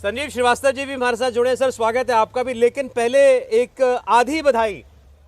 संजीव श्रीवास्तव जी भी हमारे साथ जुड़े हैं। सर स्वागत है आपका भी, लेकिन पहले एक आधी बधाई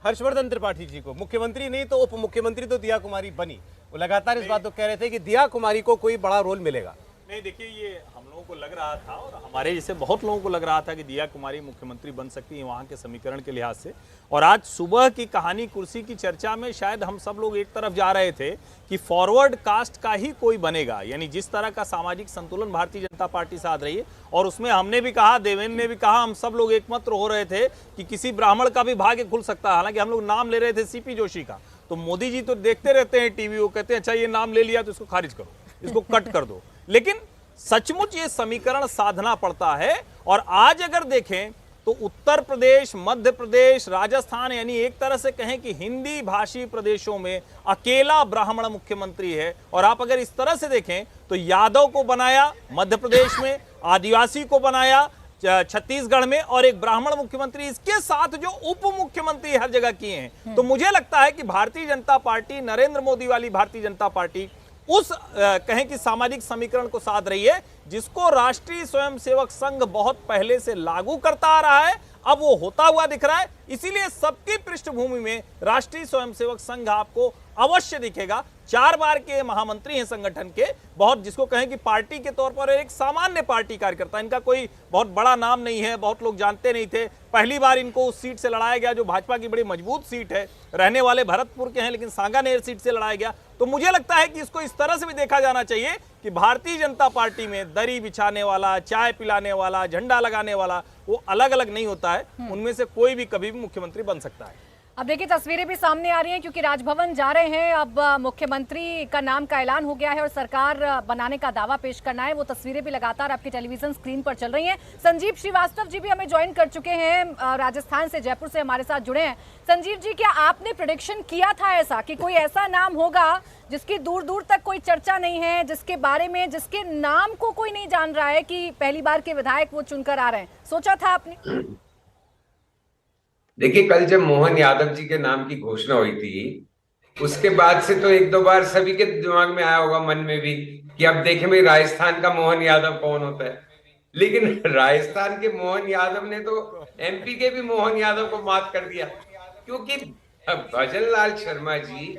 हर्षवर्धन त्रिपाठी जी को। मुख्यमंत्री नहीं तो उप मुख्यमंत्री तो दिया कुमारी बनी। वो लगातार इस बात को कह रहे थे कि दिया कुमारी को कोई बड़ा रोल मिलेगा। नहीं, देखिए ये हम लोगों को लग रहा था और हमारे जैसे बहुत लोगों को लग रहा था कि दिया कुमारी मुख्यमंत्री बन सकती है वहाँ के समीकरण के लिहाज से। और आज सुबह की कहानी कुर्सी की चर्चा में शायद हम सब लोग एक तरफ जा रहे थे कि फॉरवर्ड कास्ट का ही कोई बनेगा, यानी जिस तरह का सामाजिक संतुलन भारतीय जनता पार्टी साध रही है। और उसमें हमने भी कहा, देवेंद्र ने भी कहा, हम सब लोग एकमत हो रहे थे कि किसी ब्राह्मण का भी भाग्य खुल सकता है। हालांकि हम लोग नाम ले रहे थे सीपी जोशी का, तो मोदी जी तो देखते रहते हैं टीवी, वो कहते हैं अच्छा ये नाम ले लिया तो इसको खारिज करो, इसको कट कर दो। लेकिन सचमुच ये समीकरण साधना पड़ता है। और आज अगर देखें तो उत्तर प्रदेश, मध्य प्रदेश, राजस्थान, यानी एक तरह से कहें कि हिंदी भाषी प्रदेशों में अकेला ब्राह्मण मुख्यमंत्री है। और आप अगर इस तरह से देखें तो यादव को बनाया मध्य प्रदेश में, आदिवासी को बनाया छत्तीसगढ़ में, और एक ब्राह्मण मुख्यमंत्री, इसके साथ जो उप मुख्यमंत्री हर जगह किए हैं। तो मुझे लगता है कि भारतीय जनता पार्टी, नरेंद्र मोदी वाली भारतीय जनता पार्टी उस कहें कि सामाजिक समीकरण को साध रही है जिसको राष्ट्रीय स्वयंसेवक संघ बहुत पहले से लागू करता आ रहा है। अब वो होता हुआ दिख रहा है, इसीलिए सबकी पृष्ठभूमि में राष्ट्रीय स्वयंसेवक संघ आपको अवश्य दिखेगा। 4 बार के महामंत्री हैं संगठन के, बहुत जिसको कहें कि पार्टी के तौर पर एक सामान्य पार्टी कार्यकर्ता, इनका कोई बहुत बड़ा नाम नहीं है, बहुत लोग जानते नहीं थे। पहली बार इनको उस सीट से लड़ाया गया जो भाजपा की बड़ी मजबूत सीट है, रहने वाले भरतपुर के हैं लेकिन सांगानेर सीट से लड़ाया गया। तो मुझे लगता है कि इसको इस तरह से भी देखा जाना चाहिए कि भारतीय जनता पार्टी में दरी बिछाने वाला, चाय पिलाने वाला, झंडा लगाने वाला, वो अलग अलग नहीं होता है। उनमें से कोई भी कभी भी मुख्यमंत्री बन सकता है। अब देखिए तस्वीरें भी सामने आ रही हैं क्योंकि राजभवन जा रहे हैं। अब मुख्यमंत्री का नाम का ऐलान हो गया है और सरकार बनाने का दावा पेश करना है। वो तस्वीरें भी लगातार आपकी टेलीविजन स्क्रीन पर चल रही हैं। संजीव श्रीवास्तव जी भी हमें ज्वाइन कर चुके हैं, राजस्थान से, जयपुर से हमारे साथ जुड़े हैं। संजीव जी, क्या आपने प्रेडिक्शन किया था ऐसा कि कोई ऐसा नाम होगा जिसकी दूर दूर तक कोई चर्चा नहीं है, जिसके बारे में, जिसके नाम को कोई नहीं जान रहा है कि पहली बार के विधायक वो चुनकर आ रहे हैं? सोचा था आपने? देखिए, कल जब मोहन यादव जी के नाम की घोषणा हुई थी, उसके बाद से तो 1-2 बार सभी के दिमाग में आया होगा, मन में भी, कि अब देखें भाई राजस्थान का मोहन यादव कौन होता है। लेकिन राजस्थान के मोहन यादव ने तो एमपी के भी मोहन यादव को मात कर दिया, क्योंकि भजन लाल शर्मा जी,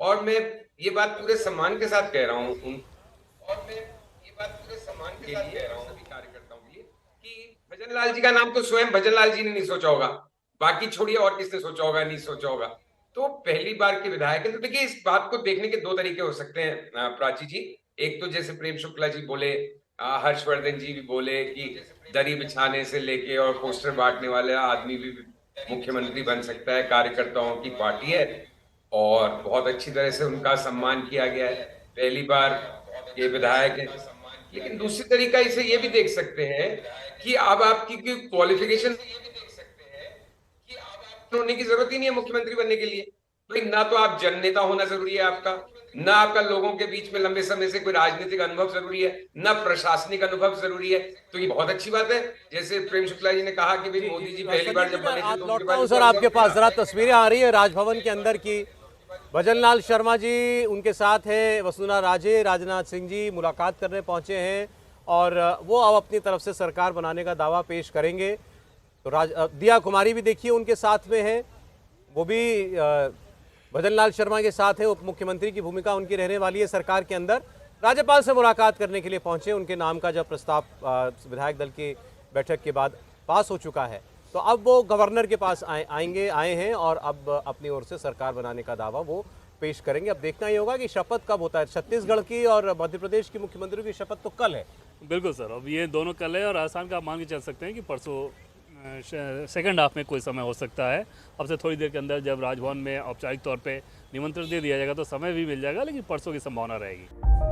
और मैं ये बात पूरे सम्मान के साथ कह रहा हूँ, कार्यकर्ताओं के लिए, कि भजन लाल जी का नाम तो स्वयं भजन लाल जी ने नहीं सोचा होगा, बाकी छोड़िए और किसने सोचा होगा, नहीं सोचा होगा। तो पहली बार के विधायक है। तो देखिए, इस बात को देखने के 2 तरीके हो सकते हैं प्राची जी। एक तो जैसे प्रेम शुक्ला जी बोले, हर्षवर्धन जी भी बोले कि दरी बिछाने से लेके और पोस्टर बांटने वाले आदमी भी मुख्यमंत्री बन सकता है, कार्यकर्ताओं की पार्टी है और बहुत अच्छी तरह से उनका सम्मान किया गया है, पहली बार के विधायक है। लेकिन दूसरी तरीका इसे ये भी देख सकते हैं कि अब आपकी क्वालिफिकेशन होने की जरूरत ही नहीं है मुख्यमंत्री बनने के लिए। तो ना तो आप जननेता होना जरूरी है आपका, ना आपका लोगों के बीच में लंबे समय से कोई राजनीतिक अनुभव जरूरी है, ना प्रशासनिक अनुभव जरूरी है। तो ये बहुत अच्छी बात है। जैसे प्रेम शुक्ला जी ने कहा कि भाई मोदी जी पहली बार जब बने थे, लौटता हूं सर आपके पास, जरा तस्वीरें आ रही है राजभवन के अंदर की। भजन लाल शर्मा जी उनके साथ है, वसुंधरा राजे, राजनाथ सिंह जी मुलाकात करने पहुंचे हैं और वो अब अपनी तरफ से सरकार बनाने का दावा पेश करेंगे। तो दिया कुमारी भी देखिए उनके साथ में है, वो भी भजन लाल शर्मा के साथ है। उप मुख्यमंत्री की भूमिका उनकी रहने वाली है सरकार के अंदर। राज्यपाल से मुलाकात करने के लिए पहुंचे, उनके नाम का जब प्रस्ताव विधायक दल की बैठक के बाद पास हो चुका है, तो अब वो गवर्नर के पास आए हैं और अब अपनी ओर से सरकार बनाने का दावा वो पेश करेंगे। अब देखना ही होगा कि शपथ कब होता है। छत्तीसगढ़ की और मध्य प्रदेश की मुख्यमंत्री की शपथ तो कल है। बिल्कुल सर, अब ये दोनों कल है और राजस्थान का आप मान के चल सकते हैं कि परसों सेकंड हाफ में कोई समय हो सकता है। अब से थोड़ी देर के अंदर जब राजभवन में औपचारिक तौर पे निमंत्रण दे दिया जाएगा तो समय भी मिल जाएगा, लेकिन परसों की संभावना रहेगी।